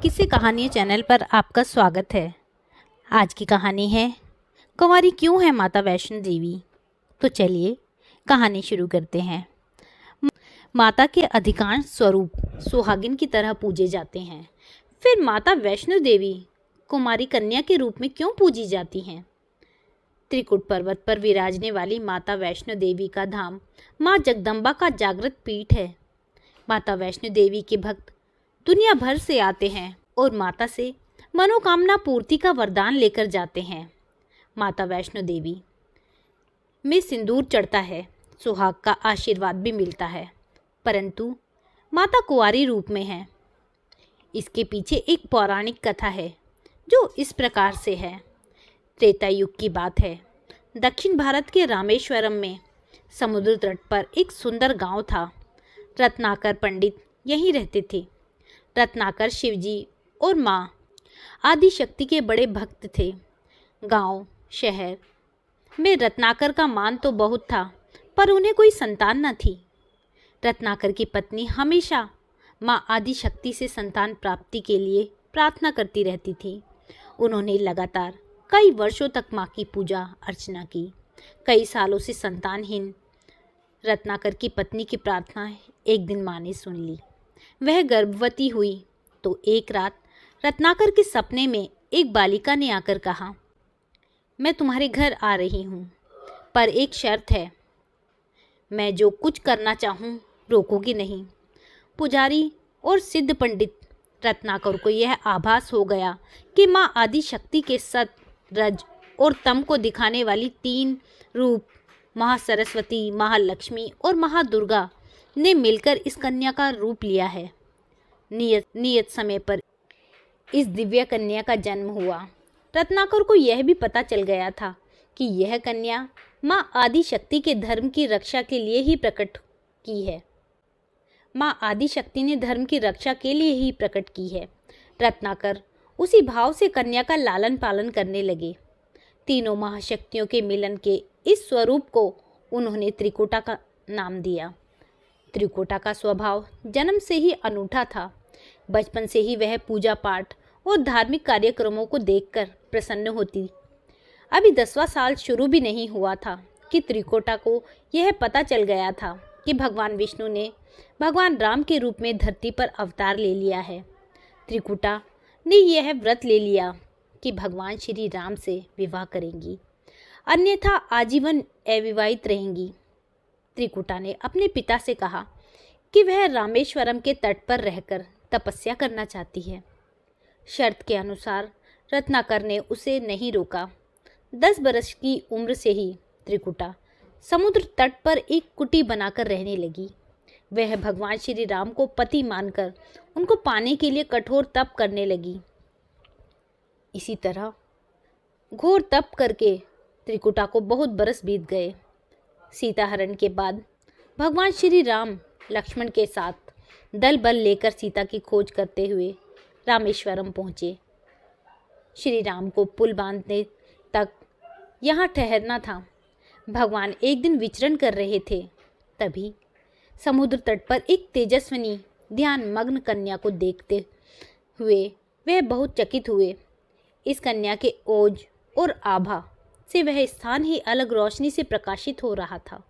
किसी कहानी चैनल पर आपका स्वागत है। आज की कहानी है कुंवारी क्यों है माता वैष्णो देवी। तो चलिए कहानी शुरू करते हैं। माता के अधिकांश स्वरूप सुहागिन की तरह पूजे जाते हैं, फिर माता वैष्णो देवी कुमारी कन्या के रूप में क्यों पूजी जाती हैं? त्रिकुट पर्वत पर विराजने वाली माता वैष्णो देवी का धाम माँ जगदम्बा का जागृत पीठ है। माता वैष्णो देवी के भक्त दुनिया भर से आते हैं और माता से मनोकामना पूर्ति का वरदान लेकर जाते हैं। माता वैष्णो देवी में सिंदूर चढ़ता है, सुहाग का आशीर्वाद भी मिलता है, परंतु माता कुंवारी रूप में है। इसके पीछे एक पौराणिक कथा है जो इस प्रकार से है। त्रेता युग की बात है। दक्षिण भारत के रामेश्वरम में समुद्र तट पर एक सुंदर गांव था। रत्नाकर पंडित यहीं रहते थे। रत्नाकर शिवजी और माँ आदि शक्ति के बड़े भक्त थे। गांव शहर में रत्नाकर का मान तो बहुत था, पर उन्हें कोई संतान न थी। रत्नाकर की पत्नी हमेशा माँ आदि शक्ति से संतान प्राप्ति के लिए प्रार्थना करती रहती थी। उन्होंने लगातार कई वर्षों तक माँ की पूजा अर्चना की। कई सालों से संतानहीन रत्नाकर की पत्नी की प्रार्थना एक दिन माँ ने सुन ली। वह गर्भवती हुई तो एक रात रत्नाकर के सपने में एक बालिका ने आकर कहा, मैं तुम्हारे घर आ रही हूँ, पर एक शर्त है। मैं जो कुछ करना चाहूँ रोकोगी नहीं। पुजारी और सिद्ध पंडित रत्नाकर को यह आभास हो गया कि माँ आदि शक्ति के सत, रज और तम को दिखाने वाली तीन रूप महासरस्वती, महालक्ष्मी और महादुर्गा ने मिलकर इस कन्या का रूप लिया है। नियत समय पर इस दिव्य कन्या का जन्म हुआ। रत्नाकर को यह भी पता चल गया था कि यह कन्या माँ आदि शक्ति के धर्म की रक्षा के लिए ही प्रकट की है। माँ आदि शक्ति ने धर्म की रक्षा के लिए ही प्रकट की है। रत्नाकर उसी भाव से कन्या का लालन पालन करने लगे। तीनों महाशक्तियों के मिलन के इस स्वरूप को उन्होंने त्रिकुटा का नाम दिया। त्रिकुटा का स्वभाव जन्म से ही अनूठा था। बचपन से ही वह पूजा पाठ और धार्मिक कार्यक्रमों को देखकर प्रसन्न होती। अभी 10वां साल शुरू भी नहीं हुआ था कि त्रिकुटा को यह पता चल गया था कि भगवान विष्णु ने भगवान राम के रूप में धरती पर अवतार ले लिया है। त्रिकुटा ने यह व्रत ले लिया कि भगवान श्री राम से विवाह करेंगी, अन्यथा आजीवन अविवाहित रहेंगी। त्रिकुटा ने अपने पिता से कहा कि वह रामेश्वरम के तट पर रहकर तपस्या करना चाहती है। शर्त के अनुसार रत्नाकर ने उसे नहीं रोका। 10 बरस की उम्र से ही त्रिकुटा समुद्र तट पर एक कुटी बनाकर रहने लगी। वह भगवान श्री राम को पति मानकर उनको पाने के लिए कठोर तप करने लगी। इसी तरह घोर तप करके त्रिकुटा को बहुत बरस बीत गए। सीता हरण के बाद भगवान श्री राम लक्ष्मण के साथ दल बल लेकर सीता की खोज करते हुए रामेश्वरम पहुँचे। श्री राम को पुल बांधने तक यहाँ ठहरना था। भगवान एक दिन विचरण कर रहे थे, तभी समुद्र तट पर एक तेजस्विनी ध्यान मग्न कन्या को देखते हुए वह बहुत चकित हुए। इस कन्या के ओज और आभा से वह स्थान ही अलग रोशनी से प्रकाशित हो रहा था।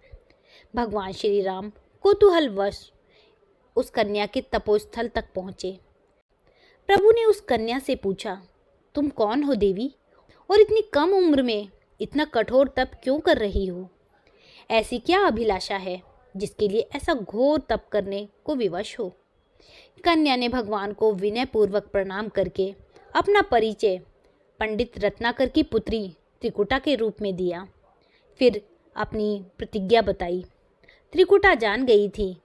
भगवान श्री राम कौतूहलवश उस कन्या के तपोस्थल तक पहुँचे। प्रभु ने उस कन्या से पूछा, तुम कौन हो देवी, और इतनी कम उम्र में इतना कठोर तप क्यों कर रही हो? ऐसी क्या अभिलाषा है जिसके लिए ऐसा घोर तप करने को विवश हो? कन्या ने भगवान को विनयपूर्वक प्रणाम करके अपना परिचय पंडित रत्नाकर की पुत्री त्रिकुटा के रूप में दिया। फिर अपनी प्रतिज्ञा बताई। त्रिकुटा जान गई थी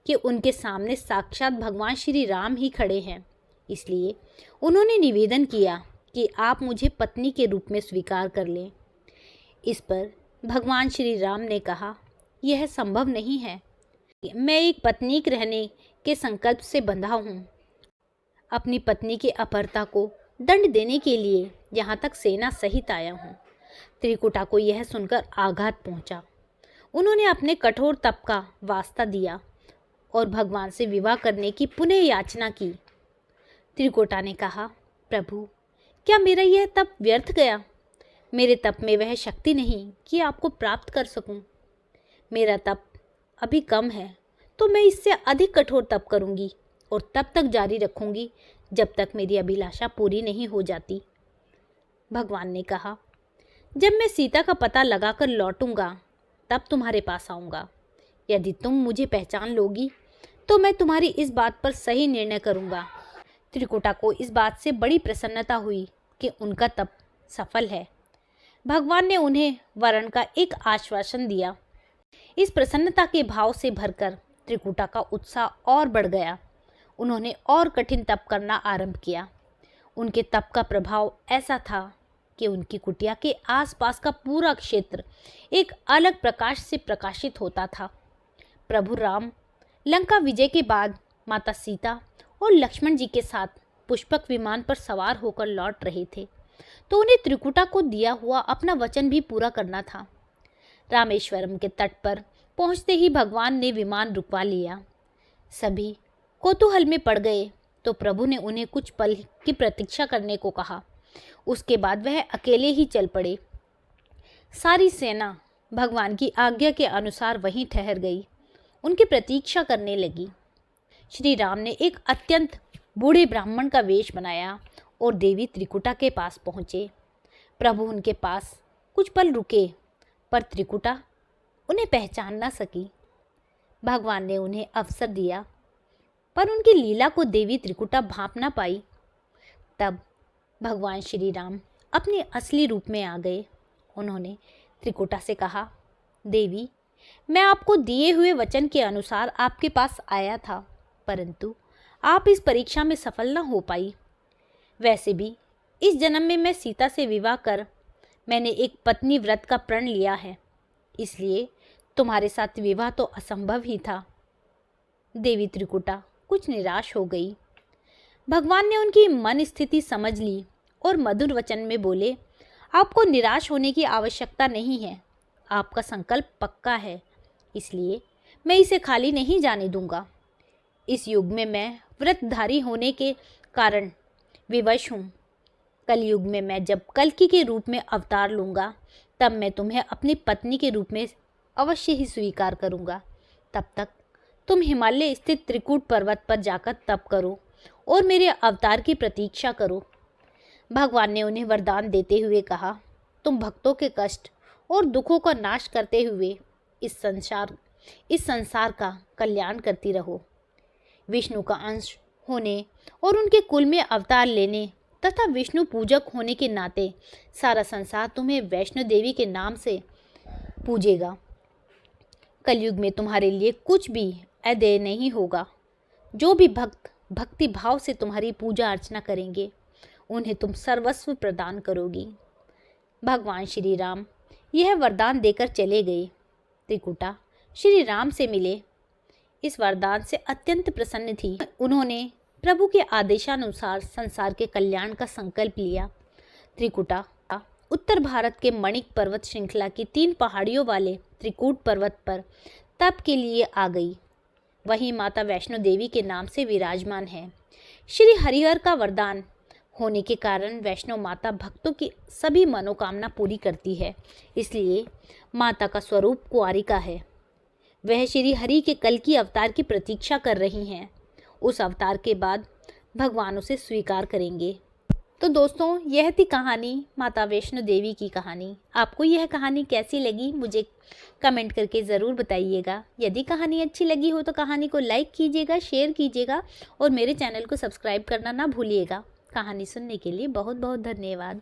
कि उनके सामने साक्षात भगवान श्री राम ही खड़े हैं, इसलिए उन्होंने निवेदन किया कि आप मुझे पत्नी के रूप में स्वीकार कर लें। इस पर भगवान श्री राम ने कहा, यह संभव नहीं है। मैं एक पत्नीक रहने के संकल्प से बंधा हूँ। अपनी पत्नी की अपहरता को दंड देने के लिए यहाँ तक सेना सहित आया हूँ। त्रिकुटा को यह सुनकर आघात पहुँचा। उन्होंने अपने कठोर तप का वास्ता दिया और भगवान से विवाह करने की पुनः याचना की। त्रिकुटा ने कहा, प्रभु, क्या मेरा यह तप व्यर्थ गया? मेरे तप में वह शक्ति नहीं कि आपको प्राप्त कर सकूं। मेरा तप अभी कम है, तो मैं इससे अधिक कठोर तप करूंगी और तब तक जारी रखूंगी जब तक मेरी अभिलाषा पूरी नहीं हो जाती। भगवान ने कहा, जब मैं सीता का पता लगाकर लौटूंगा तब तुम्हारे पास आऊंगा। यदि तुम मुझे पहचान लोगी तो मैं तुम्हारी इस बात पर सही निर्णय करूंगा। त्रिकुटा को इस बात से बड़ी प्रसन्नता हुई कि उनका तप सफल है। भगवान ने उन्हें वरण का एक आश्वासन दिया। इस प्रसन्नता के भाव से भरकर त्रिकुटा का उत्साह और बढ़ गया। उन्होंने और कठिन तप करना आरंभ किया। उनके तप का प्रभाव ऐसा था कि उनकी कुटिया के आसपास का पूरा क्षेत्र एक अलग प्रकाश से प्रकाशित होता था। प्रभु राम लंका विजय के बाद माता सीता और लक्ष्मण जी के साथ पुष्पक विमान पर सवार होकर लौट रहे थे, तो उन्हें त्रिकुटा को दिया हुआ अपना वचन भी पूरा करना था। रामेश्वरम के तट पर पहुंचते ही भगवान ने विमान रुकवा लिया। सभी कौतूहल में पड़ गए तो प्रभु ने उन्हें कुछ पल की प्रतीक्षा करने को कहा। उसके बाद वह अकेले ही चल पड़े। सारी सेना भगवान की आज्ञा के अनुसार वहीं ठहर गई, उनकी प्रतीक्षा करने लगी। श्री राम ने एक अत्यंत बूढ़े ब्राह्मण का वेश बनाया और देवी त्रिकुटा के पास पहुँचे। प्रभु उनके पास कुछ पल रुके, पर त्रिकुटा उन्हें पहचान न सकी। भगवान ने उन्हें अवसर दिया, पर उनकी लीला को देवी त्रिकुटा भांप न पाई। तब भगवान श्री राम अपने असली रूप में आ गए। उन्होंने त्रिकुटा से कहा, देवी, मैं आपको दिए हुए वचन के अनुसार आपके पास आया था, परंतु आप इस परीक्षा में सफल न हो पाई। वैसे भी इस जन्म में मैं सीता से विवाह कर मैंने एक पत्नी व्रत का प्रण लिया है, इसलिए तुम्हारे साथ विवाह तो असंभव ही था। देवी त्रिकुटा कुछ निराश हो गई। भगवान ने उनकी मन स्थिति समझ ली और मधुर वचन में बोले, आपको निराश होने की आवश्यकता नहीं है। आपका संकल्प पक्का है, इसलिए मैं इसे खाली नहीं जाने दूंगा। इस युग में मैं व्रतधारी होने के कारण विवश हूँ। कलयुग में मैं जब कल्कि के रूप में अवतार लूँगा तब मैं तुम्हें अपनी पत्नी के रूप में अवश्य ही स्वीकार करूँगा। तब तक तुम हिमालय स्थित त्रिकूट पर्वत पर जाकर तप करो और मेरे अवतार की प्रतीक्षा करो। भगवान ने उन्हें वरदान देते हुए कहा, तुम भक्तों के कष्ट और दुखों का नाश करते हुए इस संसार का कल्याण करती रहो। विष्णु का अंश होने और उनके कुल में अवतार लेने तथा विष्णु पूजक होने के नाते सारा संसार तुम्हें वैष्णो देवी के नाम से पूजेगा। कलयुग में तुम्हारे लिए कुछ भी अदेय नहीं होगा। जो भी भक्त भक्ति भाव से तुम्हारी पूजा अर्चना करेंगे उन्हें तुम सर्वस्व प्रदान करोगी। भगवान श्री राम यह वरदान देकर चले गए। त्रिकुटा श्री राम से मिले। इस वरदान से अत्यंत प्रसन्न थी। उन्होंने प्रभु के आदेशानुसार संसार के कल्याण का संकल्प लिया। त्रिकुटा उत्तर भारत के मणिक पर्वत श्रृंखला की 3 पहाड़ियों वाले त्रिकूट पर्वत पर तप के लिए आ गई। वहीं माता वैष्णो देवी के नाम से विराजमान है। श्री हरिहर का वरदान होने के कारण वैष्णो माता भक्तों की सभी मनोकामना पूरी करती है, इसलिए माता का स्वरूप कुंवारिका है। वह श्री हरि के कल की अवतार की प्रतीक्षा कर रही हैं। उस अवतार के बाद भगवान उसे स्वीकार करेंगे। तो दोस्तों, यह थी कहानी माता वैष्णो देवी की कहानी। आपको यह कहानी कैसी लगी मुझे कमेंट करके ज़रूर बताइएगा। यदि कहानी अच्छी लगी हो तो कहानी को लाइक कीजिएगा, शेयर कीजिएगा और मेरे चैनल को सब्सक्राइब करना ना भूलिएगा। कहानी सुनने के लिए बहुत बहुत धन्यवाद।